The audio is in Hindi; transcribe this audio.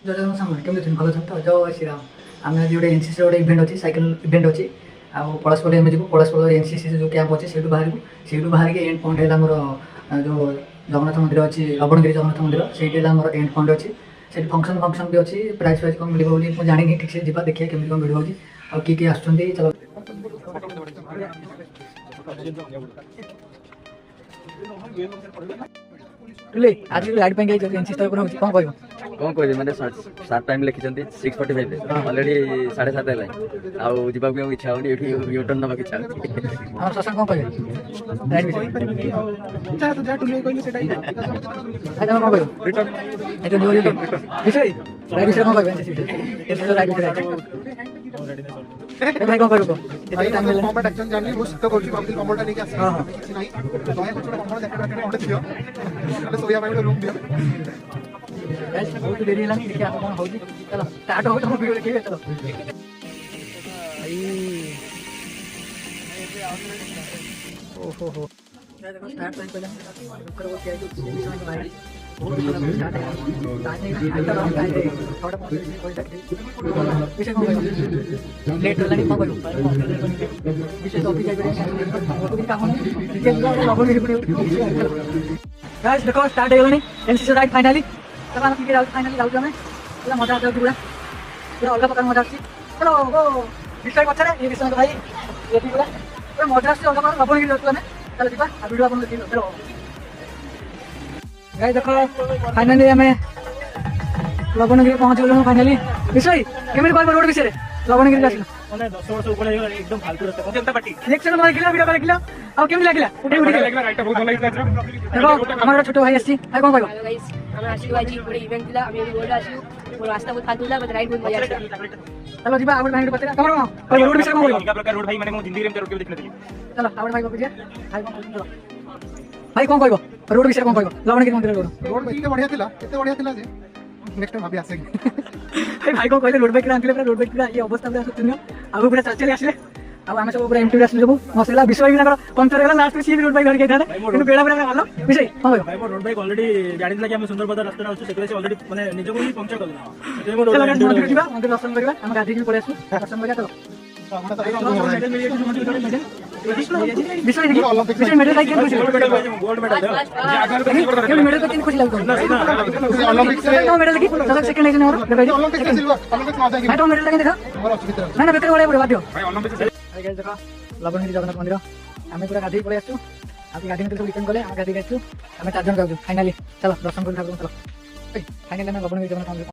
जय जगन्नाथ सामने केमती भल तो जय श्री राम आम आज गोटे एनसीसी गोटे इवेंट अच्छी सैकेल इवेंट अच्छी आउ पलाशपल्ली आम जीव पलाशपल्ली एनसीसी जो कैंप अच्छे से बाहर एंड पॉइंट है मोर जो जगन्नाथ मंदिर अच्छी लवणगिरी जगन्नाथ मंदिर से मोर एंड पॉइंट अच्छी से फंक्शन भी अच्छी प्राइज फाइज कौन मिले मुझे जानी ठीक से जा देखिए केमी कौन भिड़ हो किए आसुँच चलो आज लाइट पे एनसीसी कौन कह कौन कह मैंने सार्ट टाइम लिखी 6:45 अलरेडी 7:30 है आउ इच्छा होनी यूटर्न नवा इच्छा हम शशांक कौन कहे लाइट विषय कौन कह भाई कौन कह भाई कॉम्बैट एक्शन जानी वो सिद्ध करछि बाकी कॉम्बैट नहीं आसी हां किछि नाही दया कुछ कॉम्बैट देखा रखने ओडे दियो अरे सोया भाई रूम दियो गाइस बहुत देरी लानी देखिए आप कौन होजी चलो स्टार्ट हो हम वीडियो देखिए चलो ओहो हो देखो स्टार्ट टाइम पहले रुक करो क्या है भाई बहुत स्टार्ट है आइटम हम काय दे थोड़ा कोई तक विषय कौन लेट लानी कौन करो विषय तो ऑफिस जाए वो भी काम है ठीक है लगो नहीं गाइस देखो स्टार्ट हो गनी एनसीसी राइड फाइनली तब हम क्रिकेट फाइनली जाऊ हमें पूरा मजा आता है पूरा पूरा अलग प्रकार मजा आछी चलो वो विषय अच्छा है ये विषय भाई ये पूरा मजा आछी अलग प्रकार लबण की हमें चलो दीपा आ वीडियो अपन देखियो चलो गाइस देखो फाइनली हमें लबणगिरी पहुंच गलो फाइनली विषय केमिति कॉल रोड विषय लबणगिरी आछी माने 10 वर्ष ऊपर एकदम फालतू रास्ता कोन जनता पार्टी एक सेकंड मार वीडियो देखला अब केमिति लागला उठे लागला राइट बहुत भल लागला देखो हमारा छोटो भाई आछी भाई कोन कहबो हेलो गाइस हम आशीर्वाद जी पूरे इवेंट दिला हम ये बोल आसी और रास्ता बहुत फालतू ला बट राइड बहुत मजा आया चलो जीवा आवड़ भाई बता कमरो कोई रोड विषय कोन का प्रकार रोड भाई मैंने जिंदगी में रोड के देखने दिए चलो आवड़ भाई को पूछिए भाई कोन कहबो रोड विषय कोन कहबो लवणगिरी मंदिर रोड केते बढ़िया थिला जे नेक्स्ट टाइम भाभी आसेगी भाई को कहले रोड बाइक आनले रोड बाइक ये अवस्था में सुनियो आगु पूरा चल चली आसले अब आमे सब पूरा एमटी आसले सब मसला विषय बिना पंचर गला लास्ट में सी रोड बाइक धर के था किंतु बेड़ा बेड़ा गलो विषय हां भाई रोड बाइक ऑलरेडी जानि दिला कि हम सुंदर पदर रास्ता आछू सेकले से ऑलरेडी माने निजो को ही पंक्चर कर चलो मंदिर जीवा मंदिर दर्शन करबा हम गाड़ी में पड़े आसु दर्शन करबा चलो विषय देखिए विषय मेडल लाइक कैन खुशी गोल्ड मेडल केवल मेडल को खुशी लगो ओलंपिक्स से मेडल देखिए सबसे सेकंड लेकिन और ओलंपिक्स से सिल्वर ओलंपिक्स में आ जाएगी हां तो मेडल लगे देखा और अच्छी तरह ना ना बेकर वाले बात दियो भाई ओलंपिक्स से गाइस देखो लबणगिरी जगन्नाथ मंदिर आमे पूरा गाड़ी पड़े आसु आप गाड़ी में तो रिटर्न करले हम गाड़ी आसु हमें चार जन जाऊ फाइनली चलो दर्शन कर ठाकुर चलो फाइनली हमें लबणगिरी जगन्नाथ मंदिर